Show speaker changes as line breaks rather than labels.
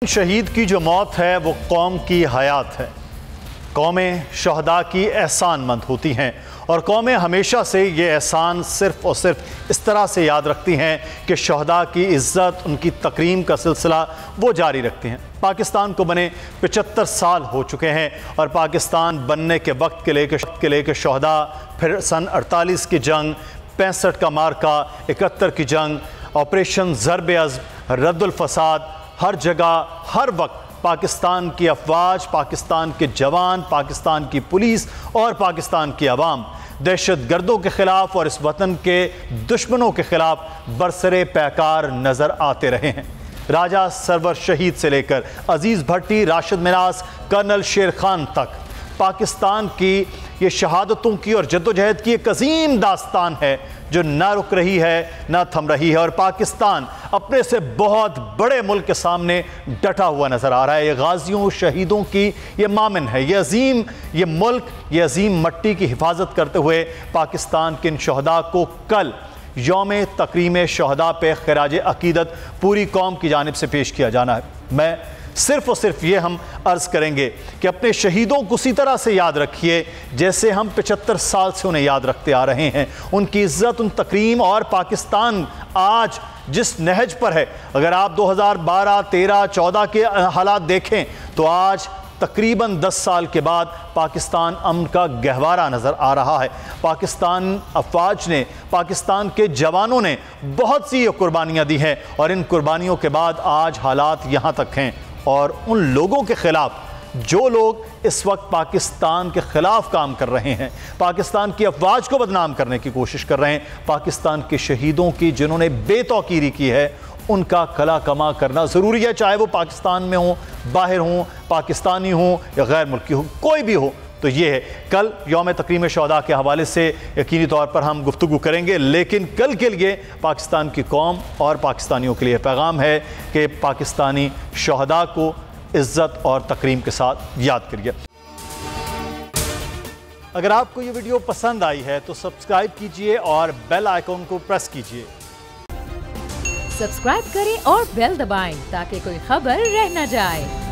शहीद की जो मौत है वो कौम की हयात है। कौमें शहदा की एहसानमंद होती हैं और कौमें हमेशा से ये एहसान सिर्फ़ और सिर्फ इस तरह से याद रखती हैं कि शहदा की इज़्ज़त, उनकी तकरीम का सिलसिला वो जारी रखती हैं। पाकिस्तान को बने 75 साल हो चुके हैं और पाकिस्तान बनने के वक्त के लेके शहदा, फिर सन 48 की जंग, 65 का मार्का, 71 की जंग, ऑपरेशन ज़र्ब-ए-अज़्म, रद्दुल फसाद, हर जगह हर वक्त पाकिस्तान की अफवाज, पाकिस्तान के जवान, पाकिस्तान की पुलिस और पाकिस्तान की आवाम दहशत गर्दों के ख़िलाफ़ और इस वतन के दुश्मनों के ख़िलाफ़ बरसरे पैकार नज़र आते रहे हैं। राजा सरवर शहीद से लेकर अजीज़ भट्टी, राशिद मिनास, कर्नल शेर खान तक पाकिस्तान की ये शहादतों की और जद्दोजहद की एक अजीम दास्तान है जो ना रुक रही है, ना थम रही है और पाकिस्तान अपने से बहुत बड़े मुल्क के सामने डटा हुआ नज़र आ रहा है। ये गाजियों, शहीदों की ये मामिन है। ये मुल्क, ये अजीम मट्टी की हिफाजत करते हुए पाकिस्तान के इन शहदा को कल यौम तकरीम शहदा पे खिराज अकीदत पूरी कौम की जानिब से पेश किया जाना है। मैं सिर्फ़ और सिर्फ ये हम अर्ज़ करेंगे कि अपने शहीदों को उसी तरह से याद रखिए जैसे हम 75 साल से उन्हें याद रखते आ रहे हैं। उनकी इज़्ज़त, उन तकरीम और पाकिस्तान आज जिस नहज पर है, अगर आप 2012, 13, 14 के हालात देखें तो आज तकरीबन 10 साल के बाद पाकिस्तान अमन का गहवारा नज़र आ रहा है। पाकिस्तान अफवाज ने, पाकिस्तान के जवानों ने बहुत सी कुर्बानियाँ दी हैं और इन कुर्बानियों के बाद आज हालात यहाँ तक हैं। और उन लोगों के ख़िलाफ़ जो लोग इस वक्त पाकिस्तान के ख़िलाफ़ काम कर रहे हैं, पाकिस्तान की अफवाज को बदनाम करने की कोशिश कर रहे हैं, पाकिस्तान के शहीदों की जिन्होंने बेतौकीरी की है, उनका कला कमा करना ज़रूरी है। चाहे वो पाकिस्तान में हो, बाहर हों, पाकिस्तानी हों या गैर मुल्की हो, कोई भी हो। तो ये है, कल यौम तकरीम शहदा के हवाले से यकीनी तौर पर हम गुफ्तगू करेंगे, लेकिन कल के लिए पाकिस्तान की कौम और पाकिस्तानियों के लिए पैगाम है कि पाकिस्तानी शहदा को इज़्ज़त और तकरीम के साथ याद करिए। अगर आपको ये वीडियो पसंद आई है तो सब्सक्राइब कीजिए और बेल आइकॉन को प्रेस कीजिए।
सब्सक्राइब करें और बेल दबाएं ताकि कोई खबर रह न जाए।